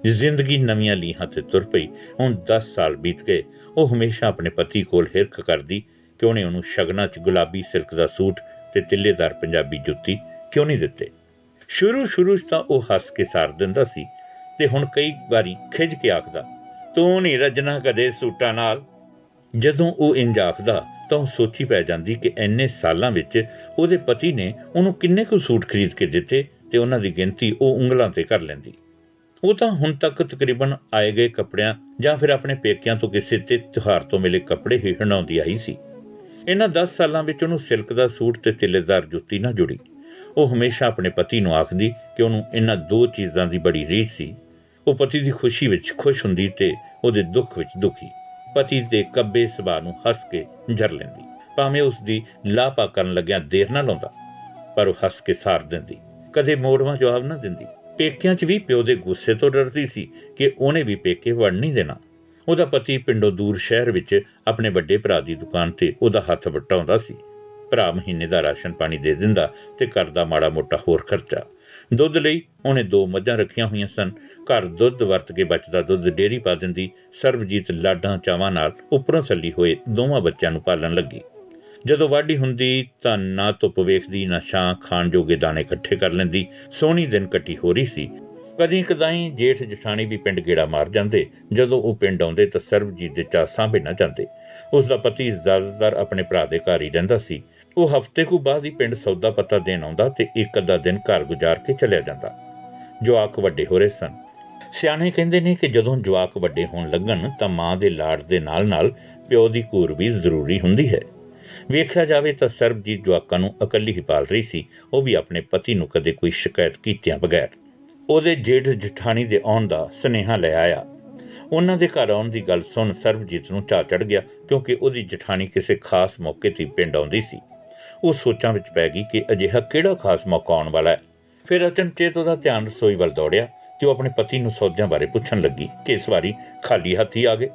S1: ਜ਼ਿੰਦਗੀ ਨਵੀਆਂ ਲੀਹਾਂ ਤੇ ਤੁਰ ਪਈ। ਹੁਣ 10 ਸਾਲ ਬੀਤ ਗਏ। ਉਹ ਹਮੇਸ਼ਾ ਆਪਣੇ ਪਤੀ ਕੋਲ ਹਿਰਖ ਕਰਦੀ ਕਿ ਉਹਨੇ ਉਹਨੂੰ ਸ਼ਗਨਾਂ 'ਚ ਗੁਲਾਬੀ ਸਿਲਕ ਦਾ ਸੂਟ ਤੇ ਤਿੱਲੇਦਾਰ ਪੰਜਾਬੀ ਜੁੱਤੀ ਕਿਉਂ ਨਹੀਂ ਦਿੱਤੇ। ਸ਼ੁਰੂ 'ਚ ਤਾਂ ਉਹ ਹੱਸ ਕੇ ਸਾਰ ਦਿੰਦਾ ਸੀ ਤੇ ਹੁਣ ਕਈ ਵਾਰੀ ਖਿੱਝ ਕੇ ਆਖਦਾ, ਤੂੰ ਨਹੀਂ ਰੱਜਣਾ ਕਦੇ ਸੂਟਾਂ ਨਾਲ। ਜਦੋਂ ਉਹ ਇੰਜ ਆਖਦਾ ਤਾਂ ਉਹ ਸੋਚੀ ਪੈ ਜਾਂਦੀ ਕਿ ਇੰਨੇ ਸਾਲਾਂ ਵਿੱਚ ਉਹਦੇ ਪਤੀ ਨੇ ਉਹਨੂੰ ਕਿੰਨੇ ਕੁ ਸੂਟ ਖਰੀਦ ਕੇ ਦਿੱਤੇ ਤੇ ਉਹਨਾਂ ਦੀ ਗਿਣਤੀ ਉਹ ਉਂਗਲਾਂ ਤੇ ਕਰ ਲੈਂਦੀ। ਉਹ ਤਾਂ ਹੁਣ ਤੱਕ ਤਕਰੀਬਨ ਆਏ ਗਏ ਕੱਪੜਿਆਂ ਜਾਂ ਫਿਰ ਆਪਣੇ ਪੇਕਿਆਂ ਤੋਂ ਕਿਸੇ ਤੇ ਤਿਉਹਾਰ ਤੋਂ ਮਿਲੇ ਕੱਪੜੇ ਹੀ ਹੰਡਾਉਂਦੀ ਆਈ ਸੀ। ਇਹਨਾਂ 10 ਸਾਲਾਂ ਵਿੱਚ ਉਹਨੂੰ ਸਿਲਕ ਦਾ ਸੂਟ ਤੇ ਤਿੱਲੇਦਾਰ ਜੁੱਤੀ ਨਾ ਜੁੜੀ। ਉਹ ਹਮੇਸ਼ਾ ਆਪਣੇ ਪਤੀ ਨੂੰ ਆਖਦੀ ਕਿ ਉਹਨੂੰ ਇਹਨਾਂ 2 ਚੀਜ਼ਾਂ ਦੀ ਬੜੀ ਰੀਝ ਸੀ। ਉਹ ਪਤੀ ਦੀ ਖੁਸ਼ੀ ਵਿੱਚ ਖੁਸ਼ ਹੁੰਦੀ ਤੇ ਉਹਦੇ ਦੁੱਖ ਵਿੱਚ ਦੁਖੀ। ਪਤੀ ਦੇ ਕੱਬੇ ਸੁਭਾਅ ਨੂੰ ਹੱਸ ਕੇ ਜਰ ਲੈਂਦੀ, ਭਾਵੇਂ ਉਸ ਦੀ ਲਾਪਾ ਕਰਨ ਲੱਗਿਆਂ ਦੇਰ ਨਾ ਲਾਉਂਦਾ, ਪਰ ਉਹ ਹੱਸ ਕੇ ਸਾਰ ਦਿੰਦੀ, ਕਦੇ ਮੋੜਵਾਂ ਜਵਾਬ ਨਾ ਦਿੰਦੀ। ਪੇਕਿਆਂ 'ਚ ਵੀ ਪਿਓ ਦੇ ਗੁੱਸੇ ਤੋਂ ਡਰਦੀ ਸੀ ਕਿ ਉਹਨੇ ਵੀ ਪੇਕੇ ਵੜ ਨਹੀਂ ਦੇਣਾ। ਉਹਦਾ ਪਤੀ ਪਿੰਡੋਂ ਦੂਰ ਸ਼ਹਿਰ ਵਿੱਚ ਆਪਣੇ ਵੱਡੇ ਭਰਾ ਦੀ ਦੁਕਾਨ ਤੇ ਉਹਦਾ ਹੱਥ ਵਟਾਉਂਦਾ ਸੀ। ਭਰਾ ਮਹੀਨੇ ਦਾ ਰਾਸ਼ਨ ਪਾਣੀ ਦੇ ਦਿੰਦਾ ਤੇ ਘਰ ਦਾ ਮਾੜਾ ਮੋਟਾ ਹੋਰ ਖਰਚਾ। ਦੁੱਧ ਲਈ ਉਹਨੇ 2 ਮੱਝਾਂ ਰੱਖੀਆਂ ਹੋਈਆਂ ਸਨ। ਘਰ ਦੁੱਧ ਵਰਤ ਕੇ ਬਚਦਾ ਦੁੱਧ ਡੇਅਰੀ ਪਾ ਦਿੰਦੀ। ਸਰਬਜੀਤ ਲਾਡਾਂ ਚਾਵਾਂ ਨਾਲ ਉੱਪਰੋਂ ਸੱਲੀ ਹੋਏ ਦੋਵਾਂ ਬੱਚਿਆਂ ਨੂੰ ਪਾਲਣ ਲੱਗੀ। ਜਦੋਂ ਵਾਢੀ ਹੁੰਦੀ ਤਾਂ ਨਾ ਧੁੱਪ ਵੇਖਦੀ ਨਾ ਛਾਂ, ਖਾਣ ਜੋਗੇ ਦਾਣੇ ਇਕੱਠੇ ਕਰ ਲੈਂਦੀ। ਸੋਹਣੀ ਦਿਨ ਕੱਟੀ ਹੋ ਰਹੀ ਸੀ। ਕਦੀ ਕਦਾਈ ਜੇਠ ਜਠਾਣੀ ਵੀ ਪਿੰਡ ਗੇੜਾ ਮਾਰ ਜਾਂਦੇ। ਜਦੋਂ ਉਹ ਪਿੰਡ ਆਉਂਦੇ ਤਾਂ ਸਰਬਜੀਤ ਦੇ ਚਾਅ ਸਾਂਭੇ ਨਾ ਜਾਂਦੇ। ਉਸ ਦਾ ਪਤੀ ਜ਼ਿਆਦਾਤਰ ਆਪਣੇ ਭਰਾ ਦੇ ਘਰ ਹੀ ਰਹਿੰਦਾ ਸੀ। ਉਹ ਹਫ਼ਤੇ ਕੁ ਬਾਅਦ ਹੀ ਪਿੰਡ ਸੌਦਾ ਪੱਤਾ ਦੇਣ ਆਉਂਦਾ ਤੇ ਇੱਕ ਅੱਧਾ ਦਿਨ ਘਰ ਗੁਜ਼ਾਰ ਕੇ ਚਲਿਆ ਜਾਂਦਾ। ਜਵਾਕ ਵੱਡੇ ਹੋ ਰਹੇ ਸਨ। ਸਿਆਣੇ ਕਹਿੰਦੇ ਨੇ ਕਿ ਜਦੋਂ ਜਵਾਕ ਵੱਡੇ ਹੋਣ ਲੱਗਣ ਤਾਂ ਮਾਂ ਦੇ ਲਾਡ ਦੇ ਨਾਲ ਪਿਓ ਦੀ ਘੂਰ ਵੀ ਜ਼ਰੂਰੀ ਹੁੰਦੀ ਹੈ। ਵੇਖਿਆ ਜਾਵੇ ਤਾਂ ਸਰਬਜੀਤ ਜਵਾਕਾਂ ਨੂੰ ਇਕੱਲੀ ਹੀ ਪਾਲ ਰਹੀ ਸੀ। ਉਹ ਵੀ ਆਪਣੇ ਪਤੀ ਨੂੰ ਕਦੇ ਕੋਈ ਸ਼ਿਕਾਇਤ ਕੀਤਿਆਂ ਬਗੈਰ। ਉਹਦੇ ਜੇਠ ਜਠਾਣੀ ਦੇ ਆਉਣ ਦਾ ਸੁਨੇਹਾ ਲੈ ਆਇਆ। ਉਹਨਾਂ ਦੇ ਘਰ ਆਉਣ ਦੀ ਗੱਲ ਸੁਣ ਸਰਬਜੀਤ ਨੂੰ ਚਾਅ ਚੜ੍ਹ ਗਿਆ, ਕਿਉਂਕਿ ਉਹਦੀ ਜਠਾਣੀ ਕਿਸੇ ਖਾਸ ਮੌਕੇ 'ਤੇ ਪਿੰਡ ਆਉਂਦੀ ਸੀ। ਉਹ ਸੋਚਾਂ ਵਿੱਚ ਪੈ ਗਈ ਕਿ ਅਜਿਹਾ ਕਿਹੜਾ ਖਾਸ ਮੌਕਾ ਆਉਣ ਵਾਲਾ ਹੈ। ਫਿਰ ਅਚਨਚੇਤ ਉਹਦਾ ਧਿਆਨ ਰਸੋਈ ਵੱਲ ਦੌੜਿਆ ਤੇ ਉਹ ਆਪਣੇ ਪਤੀ ਨੂੰ ਸੌਦਿਆਂ ਬਾਰੇ ਪੁੱਛਣ ਲੱਗੀ ਕਿ ਇਸ ਵਾਰੀ ਖਾਲੀ ਹੱਥੀ ਆ ਗਏ।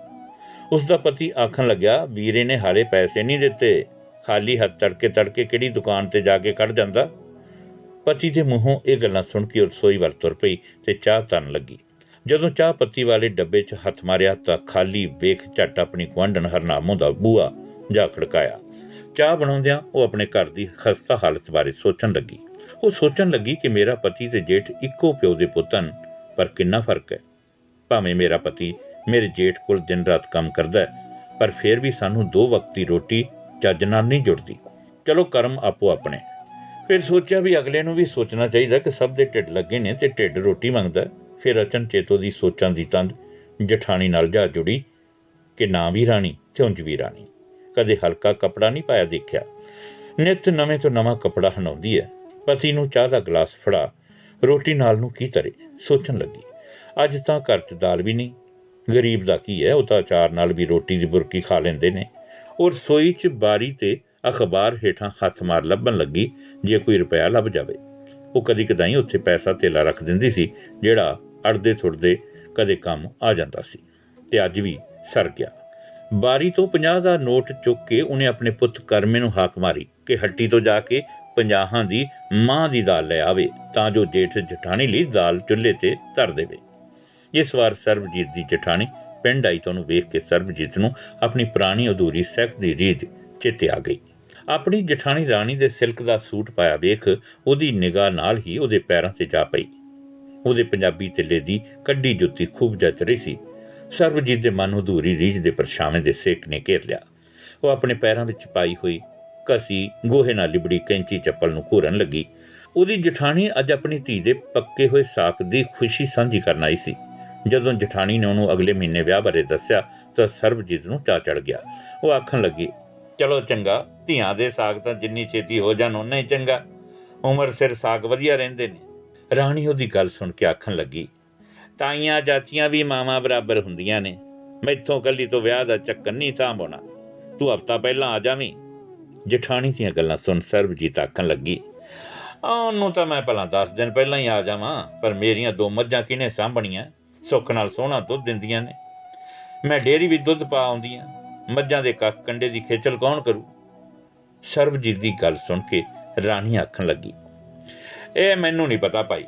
S1: ਉਸ ਦਾ ਪਤੀ ਆਖਣ ਲੱਗਿਆ, ਵੀਰੇ ਨੇ ਹਾਲੇ ਪੈਸੇ ਨਹੀਂ ਦਿੱਤੇ, ਖਾਲੀ ਹੱਥ ਤੜਕੇ ਕਿਹੜੀ ਦੁਕਾਨ ਤੇ ਜਾ ਕੇ ਕੱਢ ਜਾਂਦਾ। ਪਤੀ ਦੇ ਮੂੰਹੋਂ ਇਹ ਗੱਲਾਂ ਸੁਣ ਕੇ ਉਹ ਰਸੋਈ ਵੱਲ ਤੁਰ ਪਈ ਤੇ ਚਾਹ ਧਰਨ ਲੱਗੀ। ਜਦੋਂ ਚਾਹ ਪੱਤੀ ਵਾਲੇ ਡੱਬੇ 'ਚ ਹੱਥ ਮਾਰਿਆ ਤਾਂ ਖਾਲੀ ਵੇਖ ਝੱਟ ਆਪਣੀ ਗੁਆਂਢਣ ਹਰਨਾਮੋਂ ਦਾ ਬੂਹਾ ਜਾ ਖੜਕਾਇਆ। ਚਾਹ ਬਣਾਉਂਦਿਆਂ ਉਹ ਆਪਣੇ ਘਰ ਦੀ ਖਸਤਾ ਹਾਲਤ ਬਾਰੇ ਸੋਚਣ ਲੱਗੀ। ਉਹ ਸੋਚਣ ਲੱਗੀ ਕਿ ਮੇਰਾ ਪਤੀ ਤੇ ਜੇਠ ਇੱਕੋ ਪਿਓ ਦੇ ਪੁੱਤ ਹਨ, ਪਰ ਕਿੰਨਾ ਫਰਕ ਹੈ। ਭਾਵੇਂ ਮੇਰਾ ਪਤੀ ਮੇਰੇ ਜੇਠ ਕੋਲ ਦਿਨ ਰਾਤ ਕੰਮ ਕਰਦਾ ਹੈ, ਪਰ ਫਿਰ ਵੀ ਸਾਨੂੰ 2 ਵਕਤ ਦੀ ਰੋਟੀ ਚੱਜ ਨਾਲ ਨਹੀਂ ਜੁੜਦੀ। ਚਲੋ ਕਰਮ ਆਪੋ ਆਪਣੇ। ਫਿਰ ਸੋਚਿਆ ਵੀ ਅਗਲੇ ਨੂੰ ਵੀ ਸੋਚਣਾ ਚਾਹੀਦਾ ਕਿ ਸਭ ਦੇ ਢਿੱਡ ਲੱਗੇ ਨੇ ਤੇ ਢਿੱਡ ਰੋਟੀ ਮੰਗਦਾ। ਫਿਰ ਅਚਨਚੇਤ ਦੀ ਸੋਚਾਂ ਦੀ ਤੰਦ ਜਠਾਣੀ ਨਾਲ ਜਾ ਜੁੜੀ ਕਿ ਨਾ ਵੀ ਰਾਣੀ ਤੇ ਉਂਝ ਵੀ ਰਾਣੀ। ਕਦੇ ਹਲਕਾ ਕੱਪੜਾ ਨਹੀਂ ਪਾਇਆ ਦੇਖਿਆ। ਨਿੱਤ ਨਵੇਂ ਤੋਂ ਨਵਾਂ ਕੱਪੜਾ ਹੰਡਾਉਂਦੀ ਹੈ। ਪਤੀ ਨੂੰ ਚਾਹ ਦਾ ਗਲਾਸ ਫੜਾ ਰੋਟੀ ਨਾਲ ਨੂੰ ਕੀ ਤਰੇ ਸੋਚਣ ਲੱਗੀ। ਅੱਜ ਤਾਂ ਘਰ 'ਚ ਦਾਲ ਵੀ ਨਹੀਂ। ਗਰੀਬ ਦਾ ਕੀ ਹੈ, ਉਹ ਤਾਂ ਅਚਾਰ ਨਾਲ ਵੀ ਰੋਟੀ ਦੀ ਬੁਰਕੀ ਖਾ ਲੈਂਦੇ ਨੇ। ਉਹ ਰਸੋਈ 'ਚ ਬਾਰੀ ਤੇ ਅਖਬਾਰ ਹੇਠਾਂ ਹੱਥ ਮਾਰ ਲੱਭਣ ਲੱਗੀ ਜੇ ਕੋਈ ਰੁਪਇਆ ਲੱਭ ਜਾਵੇ। ਉਹ ਕਦੀ ਕਦਾਈ ਉੱਥੇ ਪੈਸਾ ਧੇਲਾ ਰੱਖ ਦਿੰਦੀ ਸੀ, ਜਿਹੜਾ ਅੜਦੇ ਥੁੜਦੇ ਕਦੇ ਕੰਮ ਆ ਜਾਂਦਾ ਸੀ। ਤੇ ਅੱਜ ਵੀ ਸਰ ਗਿਆ। ਬਾਰੀ ਤੋਂ 50 ਦਾ ਨੋਟ ਚੁੱਕ ਕੇ ਉਹਨੇ ਆਪਣੇ ਪੁੱਤ ਕਰਮੇ ਨੂੰ ਹਾਕ ਮਾਰੀ ਕਿ ਹੱਟੀ ਤੋਂ ਜਾ ਕੇ 50 ਦੀ ਮਾਂ ਦੀ ਦਾਲ ਲੈ ਆਵੇ, ਤਾਂ ਜੋ ਜੇਠ ਜਠਾਣੀ ਲਈ ਦਾਲ ਚੁੱਲ੍ਹੇ ਤੇ ਧਰ ਦੇਵੇ। ਇਸ ਵਾਰ ਸਰਬਜੀਤ ਦੀ ਜਠਾਣੀ ਪਿੰਡ ਆਈ ਤਾਂ ਉਹਨੂੰ ਵੇਖ ਕੇ ਸਰਬਜੀਤ ਨੂੰ ਆਪਣੀ ਪੁਰਾਣੀ ਅਧੂਰੀ ਸੈਕ ਦੀ ਰੀਝ ਚੇਤੇ ਆ ਗਈ। ਆਪਣੀ ਜਠਾਣੀ ਰਾਣੀ ਦੇ ਸਿਲਕ ਦਾ ਸੂਟ ਪਾਇਆ ਵੇਖ ਉਹਦੀ ਨਿਗਾਹ ਨਾਲ ਹੀ ਉਹਦੇ ਪੈਰਾਂ 'ਤੇ ਜਾ ਪਈ। ਉਹਦੇ ਪੰਜਾਬੀ ਤਿੱਲੇ ਦੀ ਕੱਢੀ ਜੁੱਤੀ ਖੂਬ ਜੱਚ ਰਹੀ ਸੀ। ਸਰਬਜੀਤ ਦੇ ਮਨ ਅਧੂਰੀ ਰੀਝ ਦੇ ਪਰਛਾਵੇਂ ਦੇ ਸੇਕ ਨੇ ਘੇਰ ਲਿਆ। ਉਹ ਆਪਣੇ ਪੈਰਾਂ ਵਿੱਚ ਪਾਈ ਹੋਈ ਕਸੀ ਗੋਹੇ ਨਾਲ ਲਿਬੜੀ ਕੈਂਚੀ ਚੱਪਲ ਨੂੰ ਘੂਰਨ ਲੱਗੀ। ਉਹਦੀ ਜਠਾਣੀ ਅੱਜ ਆਪਣੀ ਧੀ ਦੇ ਪੱਕੇ ਹੋਏ ਸਾਕ ਦੀ ਖੁਸ਼ੀ ਸਾਂਝੀ ਕਰਨ ਆਈ ਸੀ। ਜਦੋਂ ਜਠਾਣੀ ਨੇ ਉਹਨੂੰ ਅਗਲੇ ਮਹੀਨੇ ਵਿਆਹ ਬਾਰੇ ਦੱਸਿਆ ਤਾਂ ਸਰਬਜੀਤ ਨੂੰ ਚਾਅ ਚੜ੍ਹ ਗਿਆ। ਉਹ ਆਖਣ ਲੱਗੀ, ਚਲੋ ਚੰਗਾ, ਧੀਆਂ ਦੇ ਸਾਕ ਤਾਂ ਜਿੰਨੀ ਛੇਤੀ ਹੋ ਜਾਣ ਓਨਾ ਹੀ ਚੰਗਾ। ਉਮਰ ਸਿਰ ਸਾਕ ਵਧੀਆ ਰਹਿੰਦੇ ਨੇ। ਰਾਣੀ ਉਹਦੀ ਗੱਲ ਸੁਣ ਕੇ ਆਖਣ ਲੱਗੀ, ਤਾਈਆਂ ਚਾਚੀਆਂ ਵੀ ਮਾਵਾਂ ਬਰਾਬਰ ਹੁੰਦੀਆਂ ਨੇ। ਮੈਥੋਂ ਕੱਲੀ ਤੋਂ ਵਿਆਹ ਦਾ ਚੱਕਰ ਨਹੀਂ ਸਾਂਭਣਾ। ਤੂੰ ਹਫ਼ਤਾ ਪਹਿਲਾਂ ਆ ਜਾਵੀਂ। ਜਠਾਣੀ ਦੀਆਂ ਗੱਲਾਂ ਸੁਣ ਸਰਬਜੀਤ ਆਖਣ ਲੱਗੀ, ਉਹਨੂੰ ਤਾਂ ਮੈਂ ਭਲਾ 10 ਦਿਨ ਪਹਿਲਾਂ ਹੀ ਆ ਜਾਵਾਂ, ਪਰ ਮੇਰੀਆਂ 2 ਮੱਝਾਂ ਕਿਹਨੇ ਸਾਂਭਣੀਆਂ? ਸੁੱਖ ਨਾਲ ਸੋਹਣਾ ਦੁੱਧ ਦਿੰਦੀਆਂ ਨੇ। ਮੈਂ ਡੇਅਰੀ ਵੀ ਦੁੱਧ ਪਾ ਆਉਂਦੀ ਹਾਂ। ਮੱਝਾਂ ਦੇ ਕੱਖ ਕੰਡੇ ਦੀ ਖੇਚਲ ਕੌਣ ਕਰੂ? ਸਰਬਜੀਤ ਦੀ ਗੱਲ ਸੁਣ ਕੇ ਰਾਣੀ ਆਖਣ ਲੱਗੀ, ਇਹ ਮੈਨੂੰ ਨਹੀਂ ਪਤਾ ਭਾਈ।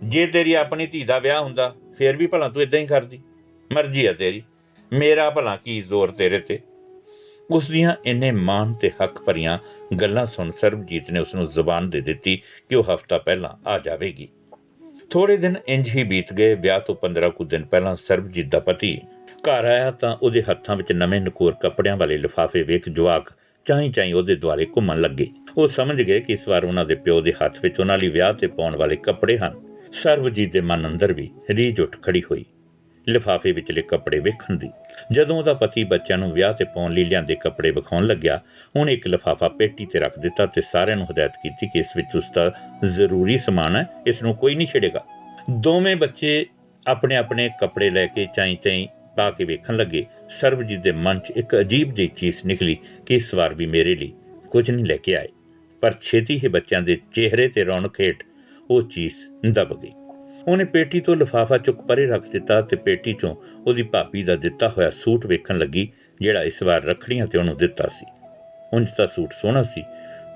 S1: ਜੇ ਤੇਰੀ ਆਪਣੀ ਧੀ ਦਾ ਵਿਆਹ ਹੁੰਦਾ ਫਿਰ ਵੀ ਭਲਾ ਤੂੰ ਇਦਾਂ ਹੀ ਕਰਦੀ। ਮਰਜ਼ੀ ਆ ਤੇਰੀ, ਮੇਰਾ ਭਲਾ ਕੀ ਜ਼ੋਰ ਤੇਰੇ ਤੇ। ਉਸ ਦੀਆਂ ਇੰਨੇ ਮਾਣ ਤੇ ਹੱਕ ਭਰੀਆਂ ਗੱਲਾਂ ਸੁਣ ਸਰਬਜੀਤ ਨੇ ਉਸਨੂੰ ਜ਼ੁਬਾਨ ਦੇ ਦਿੱਤੀ ਕਿ ਉਹ ਹਫ਼ਤਾ ਪਹਿਲਾਂ ਆ ਜਾਵੇਗੀ। ਥੋੜ੍ਹੇ ਦਿਨ ਇੰਝ ਹੀ ਬੀਤ ਗਏ। ਵਿਆਹ ਤੋਂ 15 ਕੁ ਦਿਨ ਪਹਿਲਾਂ ਸਰਬਜੀਤ ਦਾ ਪਤੀ ਘਰ ਆਇਆ ਤਾਂ ਉਹਦੇ ਹੱਥਾਂ ਵਿੱਚ ਨਵੇਂ ਨਕੋਰ ਕੱਪੜਿਆਂ ਵਾਲੇ ਲਿਫਾਫੇ ਵੇਖ ਜਵਾਕ ਚਾਈਂ ਉਹਦੇ ਦੁਆਲੇ ਘੁੰਮਣ ਲੱਗੇ। ਉਹ ਸਮਝ ਗਏ ਕਿ ਇਸ ਵਾਰ ਉਹਨਾਂ ਦੇ ਪਿਓ ਦੇ ਹੱਥ ਵਿੱਚ ਉਹਨਾਂ ਲਈ ਵਿਆਹ ਤੇ ਪਾਉਣ ਵਾਲੇ ਕੱਪੜੇ ਹਨ। ਸਰਬਜੀਤ ਦੇ ਮਨ ਅੰਦਰ ਵੀ ਰੀਝ ਉੱਠ ਖੜੀ ਹੋਈ ਲਿਫਾਫੇ ਵਿਚਲੇ ਕੱਪੜੇ ਵੇਖਣ ਦੀ। ਜਦੋਂ ਉਹਦਾ ਪਤੀ ਬੱਚਿਆਂ ਨੂੰ ਵਿਆਹ ਤੇ ਪਾਉਣ ਲਈ ਲਿਆਂਦੇ ਕੱਪੜੇ ਵਿਖਾਉਣ ਲੱਗਿਆ, ਉਹਨੇ ਇੱਕ ਲਿਫਾਫਾ ਪੇਟੀ ਤੇ ਰੱਖ ਦਿੱਤਾ ਤੇ ਸਾਰਿਆਂ ਨੂੰ ਹਦਾਇਤ ਕੀਤੀ ਕਿ ਇਸ ਵਿੱਚ ਉਸਦਾ ਜ਼ਰੂਰੀ ਸਮਾਨ ਹੈ, ਇਸ ਨੂੰ ਕੋਈ ਨਹੀਂ ਛੇੜੇਗਾ। ਦੋਵੇਂ ਬੱਚੇ ਆਪਣੇ ਆਪਣੇ ਕੱਪੜੇ ਲੈ ਕੇ ਚਾਈਂ ਪਾ ਕੇ ਵੇਖਣ ਲੱਗੇ। ਸਰਬਜੀਤ ਦੇ ਮਨ 'ਚ ਇੱਕ ਅਜੀਬ ਜਿਹੀ ਚੀਜ਼ ਨਿਕਲੀ ਕਿ ਇਸ ਵਾਰ ਵੀ ਮੇਰੇ ਲਈ ਕੁਝ ਨਹੀਂ ਲੈ ਕੇ ਆਏ। ਪਰ ਛੇਤੀ ਹੀ ਬੱਚਿਆਂ ਦੇ ਚਿਹਰੇ ਤੇ ਰੌਣਕ ਹੇਠ ਉਹ ਚੀਜ਼ ਦਬ ਗਈ। ਉਹਨੇ ਪੇਟੀ ਤੋਂ ਲਿਫਾਫਾ ਚੁੱਕ ਪਰੇ ਰੱਖ ਦਿੱਤਾ ਤੇ ਪੇਟੀ ਚੋਂ ਉਹਦੀ ਭਾਬੀ ਦਾ ਦਿੱਤਾ ਹੋਇਆ ਸੂਟ ਵੇਖਣ ਲੱਗੀ, ਜਿਹੜਾ ਇਸ ਵਾਰ ਰੱਖੜੀਆਂ ਤੇ ਉਹਨੂੰ ਦਿੱਤਾ ਸੀ। ਉਂਝ ਤਾਂ ਸੂਟ ਸੋਹਣਾ ਸੀ,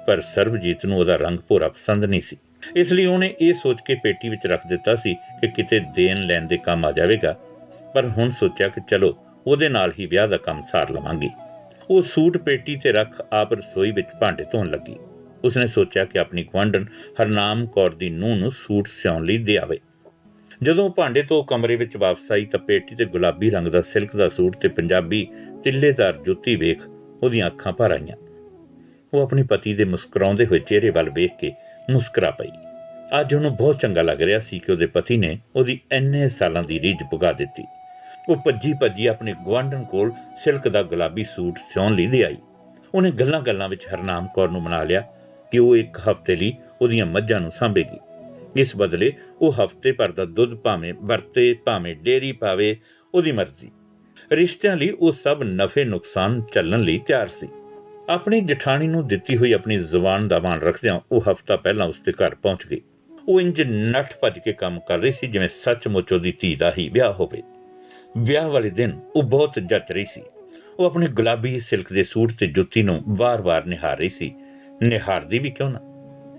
S1: ਪਰ ਸਰਬਜੀਤ ਨੂੰ ਉਹਦਾ ਰੰਗ ਭੋਰਾ ਪਸੰਦ ਨਹੀਂ ਸੀ। ਇਸ ਲਈ ਉਹਨੇ ਇਹ ਸੋਚ ਕੇ ਪੇਟੀ ਵਿੱਚ ਰੱਖ ਦਿੱਤਾ ਸੀ ਕਿ ਕਿਤੇ ਦੇਣ ਲੈਣ ਦੇ ਕੰਮ ਆ ਜਾਵੇਗਾ। ਪਰ ਹੁਣ ਸੋਚਿਆ ਕਿ ਚਲੋ ਉਹਦੇ ਨਾਲ ਹੀ ਵਿਆਹ ਦਾ ਕੰਮ ਸਾਰ ਲਵਾਂਗੀ। ਉਹ ਸੂਟ ਪੇਟੀ ਤੇ ਰੱਖ ਆਪ ਰਸੋਈ ਵਿੱਚ ਭਾਂਡੇ ਧੋਣ ਲੱਗੀ। ਉਸਨੇ ਸੋਚਿਆ ਕਿ ਆਪਣੀ ਗੁਆਂਢਣ ਹਰਨਾਮ ਕੌਰ ਦੀ ਨੂੰਹ ਨੂੰ ਸੂਟ ਸਿਉਣ ਲਈ ਦੇ ਆਵੇ। ਜਦੋਂ ਭਾਂਡੇ ਤੋਂ ਕਮਰੇ ਵਿੱਚ ਵਾਪਸ ਆਈ ਤਾਂ ਪੇਟੀ ਤੇ ਗੁਲਾਬੀ ਰੰਗ ਦਾ ਸਿਲਕ ਦਾ ਸੂਟ ਤੇ ਪੰਜਾਬੀ ਤਿੱਲੇਦਾਰ ਜੁੱਤੀ ਵੇਖ ਉਹਦੀਆਂ ਅੱਖਾਂ ਭਰ ਆਈਆਂ। ਉਹ ਆਪਣੇ ਪਤੀ ਦੇ ਮੁਸਕਰਾਉਂਦੇ ਹੋਏ ਚਿਹਰੇ ਵੱਲ ਵੇਖ ਕੇ ਮੁਸਕਰਾ ਪਈ। ਅੱਜ ਉਹਨੂੰ ਬਹੁਤ ਚੰਗਾ ਲੱਗ ਰਿਹਾ ਸੀ ਕਿ ਉਹਦੇ ਪਤੀ ਨੇ ਉਹਦੀ ਇੰਨੇ ਸਾਲਾਂ ਦੀ ਰੀਝ ਪੁਗਾ ਦਿੱਤੀ। ਉਹ ਭੱਜੀ ਆਪਣੇ ਗੁਆਂਢਣ ਕੋਲ ਸਿਲਕ ਦਾ ਗੁਲਾਬੀ ਸੂਟ ਸਿਉਣ ਲਈ ਦੇ ਆਈ। ਉਹਨੇ ਗੱਲਾਂ ਵਿੱਚ ਹਰਨਾਮ ਕੌਰ ਨੂੰ ਮਨਾ ਲਿਆ ਕਿ ਉਹ ਇੱਕ ਹਫ਼ਤੇ ਲਈ ਉਹਦੀਆਂ ਮੱਝਾਂ ਨੂੰ ਸਾਂਭੇਗੀ। ਇਸ ਬਦਲੇ ਉਹ ਹਫ਼ਤੇ ਭਰ ਦਾ ਦੁੱਧ ਭਾਵੇਂ ਵਰਤੇ ਭਾਵੇਂ ਡੇਅਰੀ ਪਾਵੇ, ਉਹਦੀ ਮਰਜ਼ੀ। ਰਿਸ਼ਤਿਆਂ ਲਈ ਉਹ ਸਭ ਨਫੇ ਨੁਕਸਾਨ ਚੱਲਣ ਲਈ ਤਿਆਰ ਸੀ। ਆਪਣੀ ਜਠਾਣੀ ਨੂੰ ਦਿੱਤੀ ਹੋਈ ਆਪਣੀ ਜ਼ੁਬਾਨ ਦਾ ਮਾਣ ਰੱਖਦਿਆਂ ਉਹ ਹਫ਼ਤਾ ਪਹਿਲਾਂ ਉਸਦੇ ਘਰ ਪਹੁੰਚ ਗਈ। ਉਹ ਇੰਜ ਨੱਠ ਭੱਜ ਕੇ ਕੰਮ ਕਰ ਰਹੀ ਸੀ ਜਿਵੇਂ ਸੱਚਮੁੱਚ ਉਹਦੀ ਧੀ ਦਾ ਹੀ ਵਿਆਹ ਹੋਵੇ। ਵਿਆਹ ਵਾਲੇ ਦਿਨ ਉਹ ਬਹੁਤ ਜੱਚ ਰਹੀ ਸੀ। ਉਹ ਆਪਣੇ ਗੁਲਾਬੀ ਸਿਲਕ ਦੇ ਸੂਟ ਤੇ ਜੁੱਤੀ ਨੂੰ ਵਾਰ-ਵਾਰ ਨਿਹਾਰ ਰਹੀ ਸੀ। ਨਿਹਾਰਦੀ ਵੀ ਕਿਉਂ ਨਾ,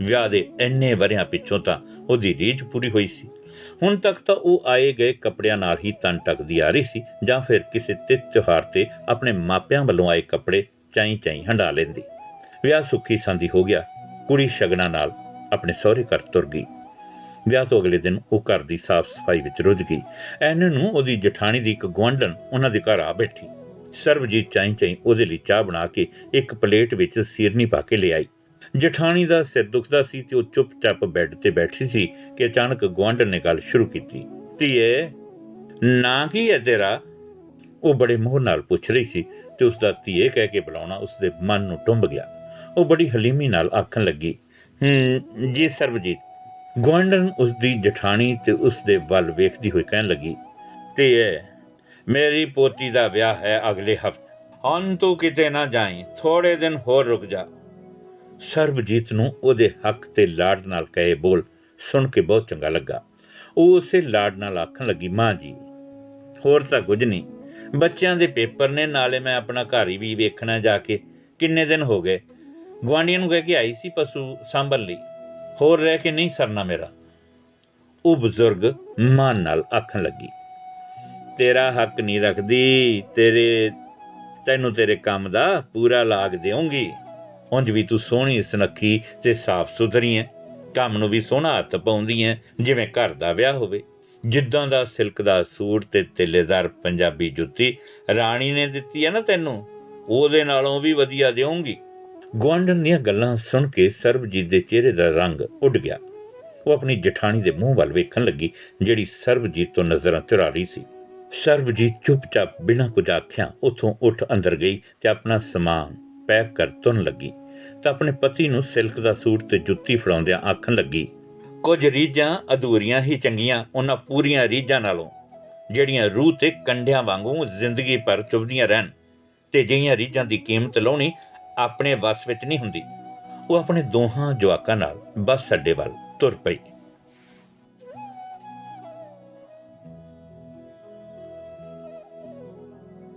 S1: ਵਿਆਹ ਦੇ ਇੰਨੇ ਵਰ੍ਹਿਆਂ ਪਿੱਛੋਂ ਤਾਂ ਉਹਦੀ ਰੀਝ ਪੂਰੀ ਹੋਈ ਸੀ। ਹੁਣ ਤੱਕ ਤਾਂ ਉਹ ਆਏ ਗਏ ਕੱਪੜਿਆਂ ਨਾਲ ਹੀ ਤਨ ਢੱਕਦੀ ਆ ਰਹੀ ਸੀ, ਜਾਂ ਫਿਰ ਕਿਸੇ ਤਿਥ ਤਿਉਹਾਰ ਤੇ ਆਪਣੇ ਮਾਪਿਆਂ ਵੱਲੋਂ ਆਏ ਕੱਪੜੇ ਚਾਈ ਹੰਢਾ ਲੈਂਦੀ। ਵਿਆਹ ਸੁੱਖੀ ਸਾਂਦੀ ਹੋ ਗਿਆ। ਕੁੜੀ ਸ਼ਗਨਾਂ ਨਾਲ ਆਪਣੇ ਸਹੁਰੇ ਘਰ ਤੁਰ ਗਈ। ਵਿਆਹ ਤੋਂ ਅਗਲੇ ਦਿਨ ਉਹ ਘਰ ਦੀ ਸਾਫ਼ ਸਫਾਈ ਵਿੱਚ ਰੁੱਝ ਗਈ। ਐਨੇ ਨੂੰ ਉਹਦੀ ਜਠਾਣੀ ਦੀ ਇੱਕ ਗੁਆਂਢਣ ਉਹਨਾਂ ਦੇ ਘਰ ਆ ਬੈਠੀ। ਸਰਬਜੀਤ ਚਾਈ ਉਹਦੇ ਲਈ ਚਾਹ ਬਣਾ ਕੇ ਇੱਕ ਪਲੇਟ ਵਿੱਚ ਸੀਰਨੀ ਪਾ ਕੇ ਲਿਆਈ। ਜਠਾਣੀ ਦਾ ਸਿਰ ਦੁਖਦਾ ਸੀ ਤੇ ਉਹ ਚੁੱਪ-ਚਾਪ ਬੈੱਡ ਤੇ ਬੈਠੀ ਸੀ ਕਿ ਅਚਾਨਕ ਗੁਆਂਢਣ ਨੇ ਗੱਲ ਸ਼ੁਰੂ ਕੀਤੀ। ਧੀਏ, ਨਾਂ ਕੀ ਹੈ ਤੇਰਾ? ਉਹ ਬੜੇ ਮੋਹ ਨਾਲ ਪੁੱਛ ਰਹੀ ਸੀ ਤੇ ਉਸਦਾ ਧੀਏ ਕਹਿ ਕੇ ਬੁਲਾਉਣਾ ਉਸਦੇ ਮਨ ਨੂੰ ਟੁੰਬ ਗਿਆ। ਉਹ ਬੜੀ ਹਲੀਮੀ ਨਾਲ ਆਖਣ ਲੱਗੀ, ਜੀ ਸਰਬਜੀਤ। ਗੁਆਂਢਣ ਉਸਦੀ ਜਠਾਣੀ ਤੇ ਉਸਦੇ ਵੱਲ ਵੇਖਦੀ ਹੋਈ ਕਹਿਣ ਲੱਗੀ, ਧੀਏ, ਮੇਰੀ ਪੋਤੀ ਦਾ ਵਿਆਹ ਹੈ ਅਗਲੇ ਹਫ਼ਤੇ। ਹੁਣ ਤੂੰ ਕਿਤੇ ਨਾ ਜਾਈਂ, ਥੋੜੇ ਦਿਨ ਹੋਰ ਰੁਕ ਜਾ। ਸਰਬਜੀਤ ਨੂੰ ਉਹਦੇ ਹੱਕ ਤੇ ਲਾਡ ਨਾਲ ਕਹੇ ਬੋਲ ਸੁਣ ਕੇ ਬਹੁਤ ਚੰਗਾ ਲੱਗਾ। ਉਹ ਉਸੇ ਲਾਡ ਨਾਲ ਆਖਣ ਲੱਗੀ, ਮਾਂ ਜੀ, ਹੋਰ ਤਾਂ ਕੁਝ ਨਹੀਂ, ਬੱਚਿਆਂ ਦੇ ਪੇਪਰ ਨੇ, ਨਾਲੇ ਮੈਂ ਆਪਣਾ ਘਰ ਹੀ ਵੀ ਵੇਖਣਾ ਜਾ ਕੇ। ਕਿੰਨੇ ਦਿਨ ਹੋ ਗਏ, ਗੁਆਂਢੀਆਂ ਨੂੰ ਕਹਿ ਕੇ ਆਈ ਸੀ ਪਸ਼ੂ ਸਾਂਭਣ ਲਈ, ਹੋਰ ਰਹਿ ਕੇ ਨਹੀਂ ਸਰਨਾ ਮੇਰਾ। ਉਹ ਬਜ਼ੁਰਗ ਮਾਨ ਨਾਲ ਆਖਣ ਲੱਗੀ, ਤੇਰਾ ਹੱਕ ਨਹੀਂ ਰੱਖਦੀ, ਤੈਨੂੰ ਤੇਰੇ ਕੰਮ ਦਾ ਪੂਰਾ ਲਾਗ ਦੇਵਾਂਗੀ। ਉਂਝ ਵੀ ਤੂੰ ਸੋਹਣੀ ਸੁਨੱਖੀ ਤੇ ਸਾਫ਼ ਸੁਥਰੀ ਹੈ, ਕੰਮ ਨੂੰ ਵੀ ਸੋਹਣਾ ਹੱਥ ਪਾਉਂਦੀ ਹੈ ਜਿਵੇਂ ਘਰ ਦਾ ਵਿਆਹ ਹੋਵੇ। ਜਿੱਦਾਂ ਦਾ ਸਿਲਕ ਦਾ ਸੂਟ ਤੇ ਤਿੱਲੇਦਾਰ ਪੰਜਾਬੀ ਜੁੱਤੀ ਰਾਣੀ ਨੇ ਦਿੱਤੀ ਹੈ ਨਾ ਤੈਨੂੰ, ਉਹਦੇ ਨਾਲੋਂ ਵੀ ਵਧੀਆ ਦੇਵਾਂਗੀ। ਗੁਆਂਢਣ ਦੀਆਂ ਗੱਲਾਂ ਸੁਣ ਕੇ ਸਰਬਜੀਤ ਦੇ ਚਿਹਰੇ ਦਾ ਰੰਗ ਉੱਡ ਗਿਆ। ਉਹ ਆਪਣੀ ਜਠਾਣੀ ਦੇ ਮੂੰਹ ਵੱਲ ਵੇਖਣ ਲੱਗੀ, ਜਿਹੜੀ ਸਰਬਜੀਤ ਤੋਂ ਨਜ਼ਰਾਂ ਚੁਰਾ ਰਹੀ ਸੀ। ਸਰਬਜੀਤ ਚੁੱਪ-ਚਾਪ ਬਿਨਾਂ ਕੁਝ ਆਖਿਆ ਉੱਥੋਂ ਉੱਠ ਅੰਦਰ ਗਈ ਤੇ ਆਪਣਾ ਸਮਾਨ ਪੈਕ ਕਰ ਤੁਰਨ ਲੱਗੀ ਤਾਂ ਆਪਣੇ ਪਤੀ ਨੂੰ ਸਿਲਕ ਦਾ ਸੂਟ ਤੇ ਜੁੱਤੀ ਫੜਾਉਂਦਿਆਂ ਆਖਣ ਲੱਗੀ, ਕੁਝ ਰੀਝਾਂ ਅਧੂਰੀਆਂ ਹੀ ਚੰਗੀਆਂ ਉਹਨਾਂ ਪੂਰੀਆਂ ਰੀਝਾਂ ਨਾਲੋਂ, ਜਿਹੜੀਆਂ ਰੂਹ ਤੇ ਕੰਡਿਆਂ ਵਾਂਗੂ ਜ਼ਿੰਦਗੀ ਭਰ ਚੁਭਦੀਆਂ ਰਹਿਣ, ਤੇ ਜਿਹੀਆਂ ਰੀਝਾਂ ਦੀ ਕੀਮਤ ਲਾਉਣੀ ਆਪਣੇ ਵੱਸ ਵਿੱਚ ਨਹੀਂ ਹੁੰਦੀ। ਉਹ ਆਪਣੇ ਦੋਹਾਂ ਜਵਾਕਾਂ ਨਾਲ ਬੱਸ ਅੱਡੇ ਵੱਲ ਤੁਰ ਪਈ।